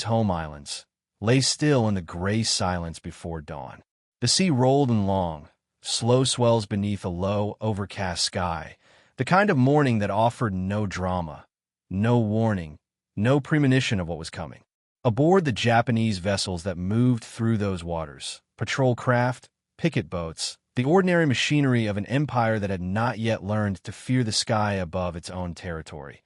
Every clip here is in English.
home islands lay still in the gray silence before dawn. The sea rolled in long, slow swells beneath a low, overcast sky, the kind of morning that offered no drama, no warning, no premonition of what was coming. Aboard the Japanese vessels that moved through those waters, patrol craft, picket boats, the ordinary machinery of an empire that had not yet learned to fear the sky above its own territory.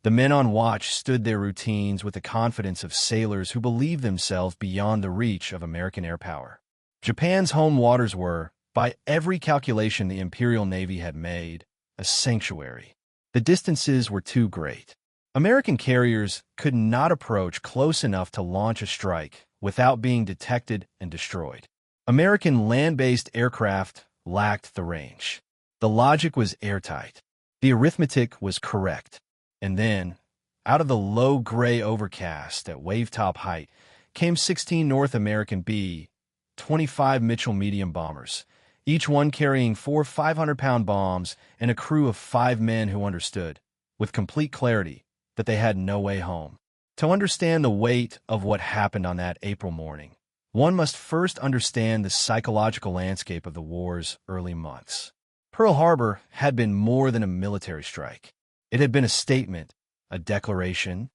The men on watch stood their routines with the confidence of sailors who believed themselves beyond the reach of American air power. Japan's home waters were, by every calculation the Imperial Navy had made, a sanctuary. The distances were too great. American carriers could not approach close enough to launch a strike without being detected and destroyed. American land-based aircraft lacked the range. The logic was airtight. The arithmetic was correct. And then, out of the low gray overcast at wave-top height, came 16 North American B-25 Mitchell medium bombers, each one carrying 4 500-pound bombs and a crew of 5 men who understood, with complete clarity, that they had no way home. To understand the weight of what happened on that April morning, one must first understand the psychological landscape of the war's early months. Pearl Harbor had been more than a military strike. It had been a statement, a declaration.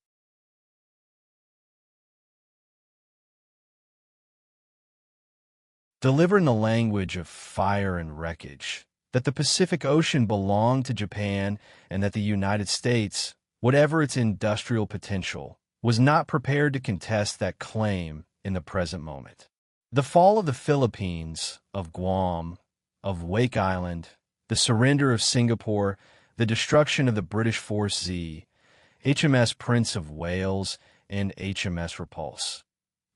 Delivered in the language of fire and wreckage, that the Pacific Ocean belonged to Japan and that the United States, whatever its industrial potential, was not prepared to contest that claim in the present moment. The fall of the Philippines, of Guam, of Wake Island, the surrender of Singapore, the destruction of the British Force Z, HMS Prince of Wales, and HMS Repulse.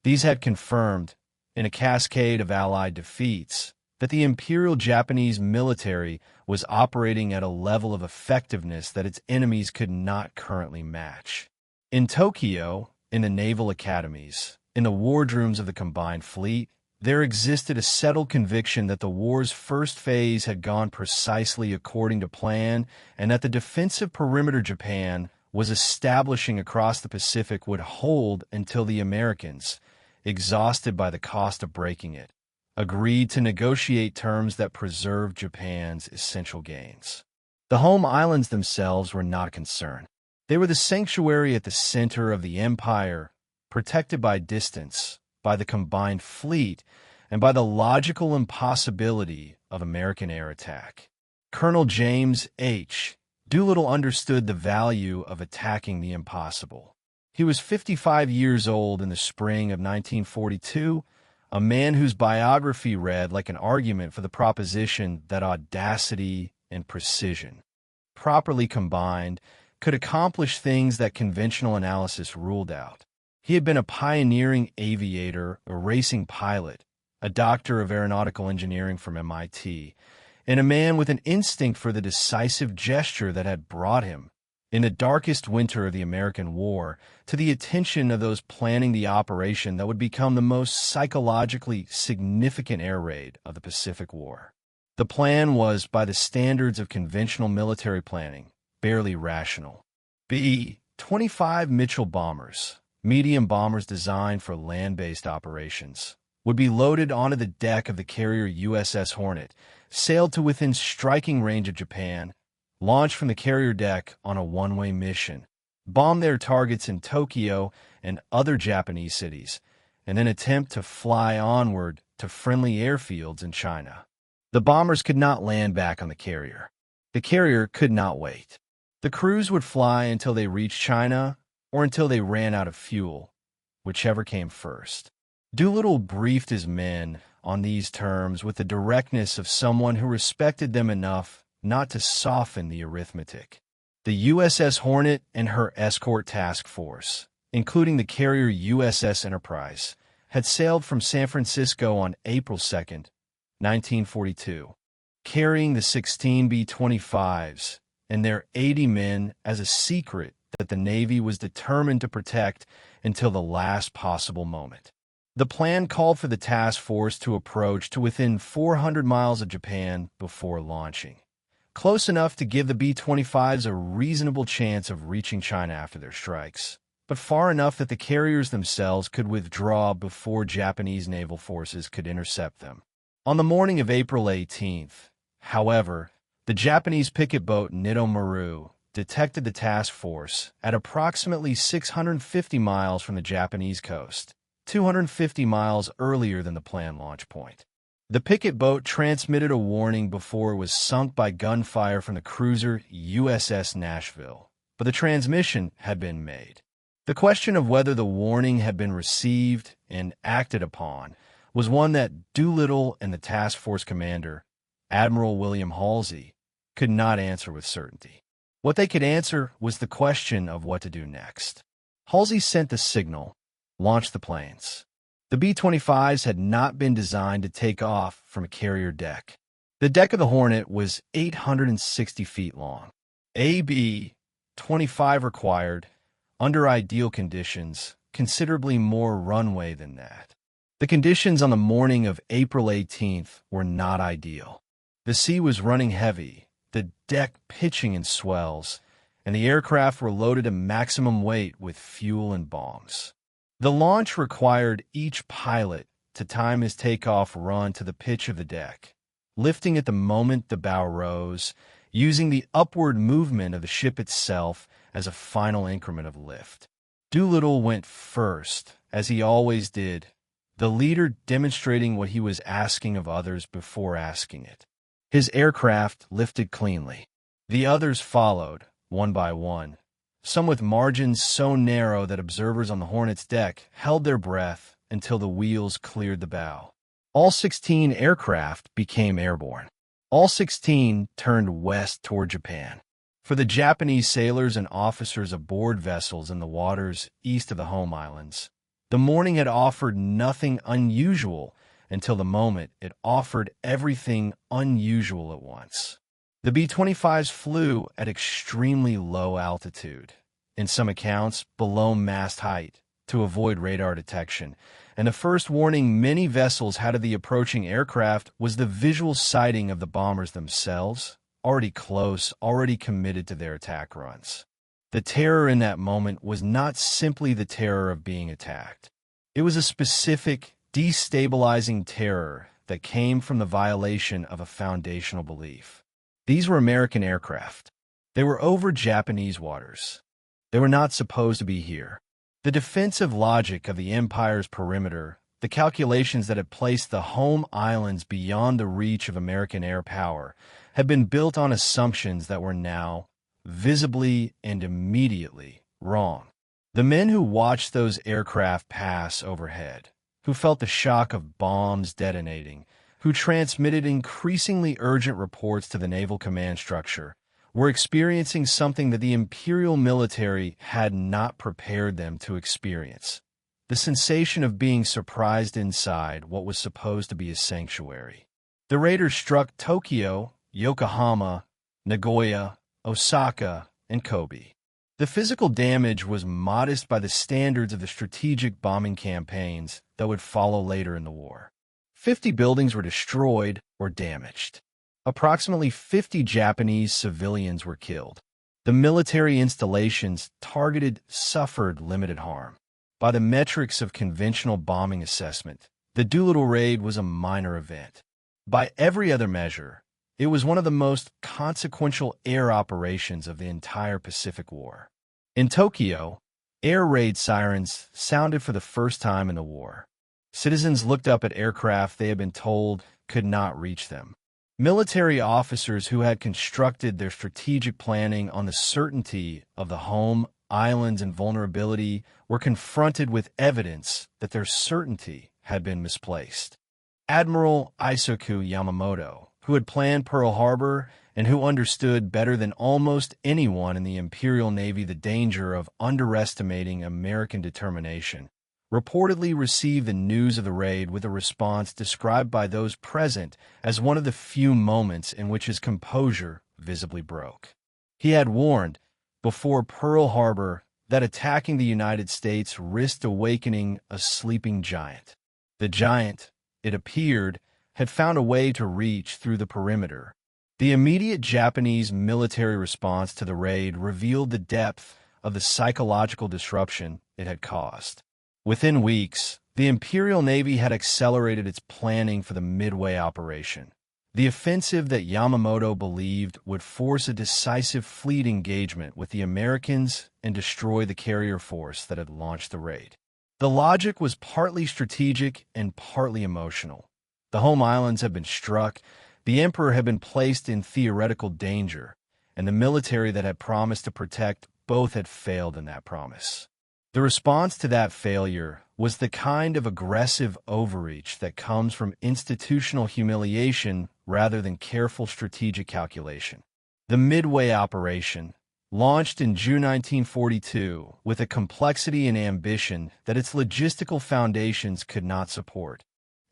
These had confirmed, in a cascade of Allied defeats, that the Imperial Japanese military was operating at a level of effectiveness that its enemies could not currently match. In Tokyo, in the naval academies, in the wardrooms of the combined fleet, there existed a settled conviction that the war's first phase had gone precisely according to plan and that the defensive perimeter Japan was establishing across the Pacific would hold until the Americans, exhausted by the cost of breaking it, agreed to negotiate terms that preserved Japan's essential gains. The home islands themselves were not a concern. They were the sanctuary at the center of the empire, protected by distance, by the combined fleet, and by the logical impossibility of American air attack. Colonel James H. Doolittle understood the value of attacking the impossible. He was 55 years old in the spring of 1942, a man whose biography read like an argument for the proposition that audacity and precision, properly combined, could accomplish things that conventional analysis ruled out. He had been a pioneering aviator, a racing pilot, a doctor of aeronautical engineering from MIT, and a man with an instinct for the decisive gesture that had brought him, in the darkest winter of the American War, to the attention of those planning the operation that would become the most psychologically significant air raid of the Pacific War. The plan was, by the standards of conventional military planning, barely rational. B-25 Mitchell bombers, medium bombers designed for land-based operations, would be loaded onto the deck of the carrier USS Hornet, sailed to within striking range of Japan, launched from the carrier deck on a one-way mission, bomb their targets in Tokyo and other Japanese cities, and then attempt to fly onward to friendly airfields in China. The bombers could not land back on the carrier. The carrier could not wait. The crews would fly until they reached China or until they ran out of fuel, whichever came first. Doolittle briefed his men on these terms with the directness of someone who respected them enough not to soften the arithmetic. The USS Hornet and her escort task force, including the carrier USS Enterprise, had sailed from San Francisco on April 2nd, 1942, carrying the 16 B-25s and their 80 men as a secret that the Navy was determined to protect until the last possible moment. The plan called for the task force to approach to within 400 miles of Japan before launching, close enough to give the B-25s a reasonable chance of reaching China after their strikes, but far enough that the carriers themselves could withdraw before Japanese naval forces could intercept them. On the morning of April 18th, however, the Japanese picket boat Nidomaru detected the task force at approximately 650 miles from the Japanese coast, 250 miles earlier than the planned launch point. The picket boat transmitted a warning before it was sunk by gunfire from the cruiser USS Nashville, but the transmission had been made. The question of whether the warning had been received and acted upon was one that Doolittle and the task force commander, Admiral William Halsey, could not answer with certainty. What they could answer was the question of what to do next. Halsey sent the signal, launched the planes. The B-25s had not been designed to take off from a carrier deck. The deck of the Hornet was 860 feet long. A B-25 required, under ideal conditions, considerably more runway than that. The conditions on the morning of April 18th were not ideal. The sea was running heavy, the deck pitching in swells, and the aircraft were loaded to maximum weight with fuel and bombs. The launch required each pilot to time his takeoff run to the pitch of the deck, lifting at the moment the bow rose, using the upward movement of the ship itself as a final increment of lift. Doolittle went first, as he always did, the leader demonstrating what he was asking of others before asking it. His aircraft lifted cleanly. The others followed, one by one, some with margins so narrow that observers on the Hornet's deck held their breath until the wheels cleared the bow. All 16 aircraft became airborne. All 16 turned west toward Japan. For the Japanese sailors and officers aboard vessels in the waters east of the home islands, the morning had offered nothing unusual until the moment it offered everything unusual at once. The B-25s flew at extremely low altitude, in some accounts below mast height, to avoid radar detection, and the first warning many vessels had of the approaching aircraft was the visual sighting of the bombers themselves, already close, already committed to their attack runs. The terror in that moment was not simply the terror of being attacked. It was a specific, destabilizing terror that came from the violation of a foundational belief. These were American aircraft. They were over Japanese waters. They were not supposed to be here. The defensive logic of the empire's perimeter, the calculations that had placed the home islands beyond the reach of American air power, had been built on assumptions that were now, visibly and immediately, wrong. The men who watched those aircraft pass overhead, who felt the shock of bombs detonating, who transmitted increasingly urgent reports to the naval command structure, were experiencing something that the imperial military had not prepared them to experience: the sensation of being surprised inside what was supposed to be a sanctuary. The raiders struck Tokyo, Yokohama, Nagoya, Osaka, and Kobe. The physical damage was modest by the standards of the strategic bombing campaigns that would follow later in the war. 50 buildings were destroyed or damaged. Approximately 50 Japanese civilians were killed. The military installations targeted suffered limited harm. By the metrics of conventional bombing assessment, the Doolittle raid was a minor event. By every other measure, it was one of the most consequential air operations of the entire Pacific War. In Tokyo, air raid sirens sounded for the first time in the war. Citizens looked up at aircraft they had been told could not reach them. Military officers who had constructed their strategic planning on the certainty of the home, islands, and vulnerability were confronted with evidence that their certainty had been misplaced. Admiral Isoku Yamamoto, who had planned Pearl Harbor and who understood better than almost anyone in the Imperial Navy the danger of underestimating American determination, reportedly received the news of the raid with a response described by those present as one of the few moments in which his composure visibly broke. He had warned, before Pearl Harbor, that attacking the United States risked awakening a sleeping giant. The giant, it appeared, had found a way to reach through the perimeter. The immediate Japanese military response to the raid revealed the depth of the psychological disruption it had caused. Within weeks, the Imperial Navy had accelerated its planning for the Midway operation, the offensive that Yamamoto believed would force a decisive fleet engagement with the Americans and destroy the carrier force that had launched the raid. The logic was partly strategic and partly emotional. The home islands had been struck, the Emperor had been placed in theoretical danger, and the military that had promised to protect both had failed in that promise. The response to that failure was the kind of aggressive overreach that comes from institutional humiliation rather than careful strategic calculation. The Midway operation, launched in June 1942 with a complexity and ambition that its logistical foundations could not support,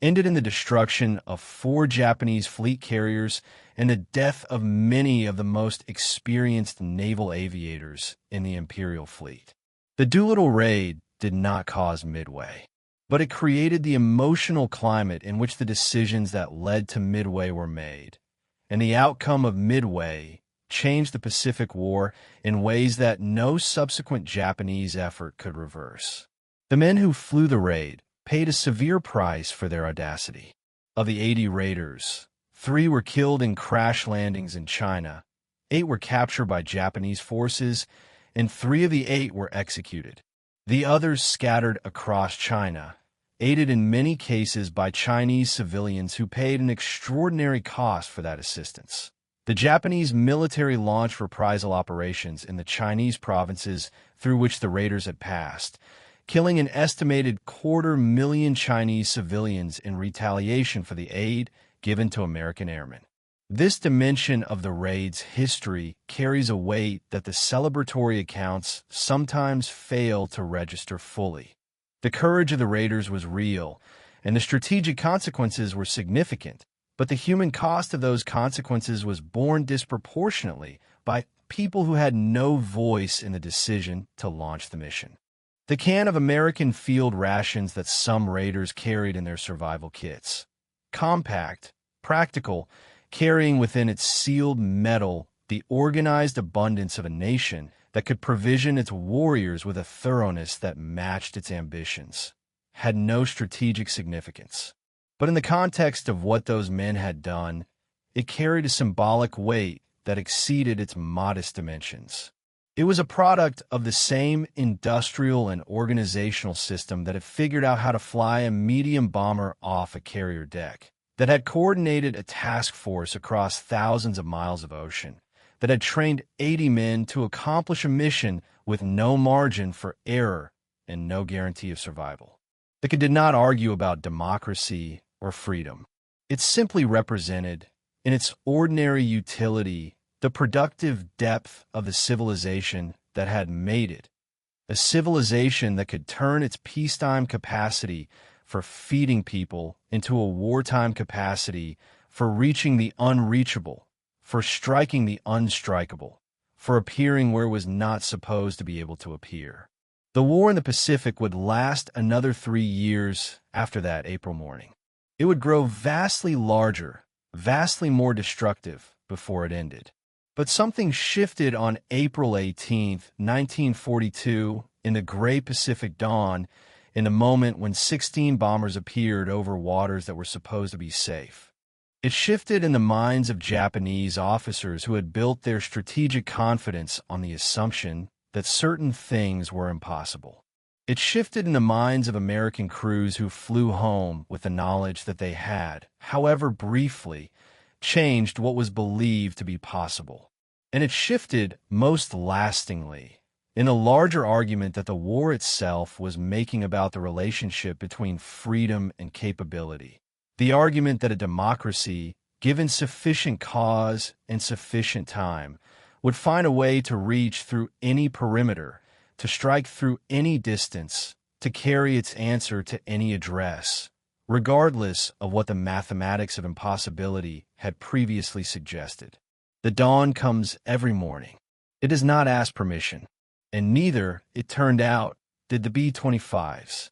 ended in the destruction of 4 Japanese fleet carriers and the death of many of the most experienced naval aviators in the Imperial fleet. The Doolittle raid did not cause Midway, but it created the emotional climate in which the decisions that led to Midway were made, and the outcome of Midway changed the Pacific War in ways that no subsequent Japanese effort could reverse. The men who flew the raid paid a severe price for their audacity. Of the 80 raiders, 3 were killed in crash landings in China, 8 were captured by Japanese forces, and 3 of the 8 were executed. The others scattered across China, aided in many cases by Chinese civilians who paid an extraordinary cost for that assistance. The Japanese military launched reprisal operations in the Chinese provinces through which the raiders had passed, killing an estimated 250,000 Chinese civilians in retaliation for the aid given to American airmen. This dimension of the raid's history carries a weight that the celebratory accounts sometimes fail to register fully. The courage of the raiders was real, and the strategic consequences were significant, but the human cost of those consequences was borne disproportionately by people who had no voice in the decision to launch the mission. The can of American field rations that some raiders carried in their survival kits, compact, practical, carrying within its sealed metal the organized abundance of a nation that could provision its warriors with a thoroughness that matched its ambitions, had no strategic significance. But in the context of what those men had done, it carried a symbolic weight that exceeded its modest dimensions. It was a product of the same industrial and organizational system that had figured out how to fly a medium bomber off a carrier deck, that had coordinated a task force across thousands of miles of ocean, that had trained 80 men to accomplish a mission with no margin for error and no guarantee of survival. The Picket did not argue about democracy or freedom. It simply represented, in its ordinary utility, the productive depth of the civilization that had made it, a civilization that could turn its peacetime capacity for feeding people into a wartime capacity for reaching the unreachable, for striking the unstrikable, for appearing where it was not supposed to be able to appear. The war in the Pacific would last another 3 years after that April morning. It would grow vastly larger, vastly more destructive before it ended. But something shifted on April 18, 1942, in the gray Pacific dawn, in the moment when 16 bombers appeared over waters that were supposed to be safe. It shifted in the minds of Japanese officers who had built their strategic confidence on the assumption that certain things were impossible. It shifted in the minds of American crews who flew home with the knowledge that they had, however briefly, changed what was believed to be possible. And it shifted most lastingly in a larger argument that the war itself was making about the relationship between freedom and capability. The argument that a democracy, given sufficient cause and sufficient time, would find a way to reach through any perimeter, to strike through any distance, to carry its answer to any address, regardless of what the mathematics of impossibility had previously suggested. The dawn comes every morning. It does not ask permission, and neither, it turned out, did the B-25s.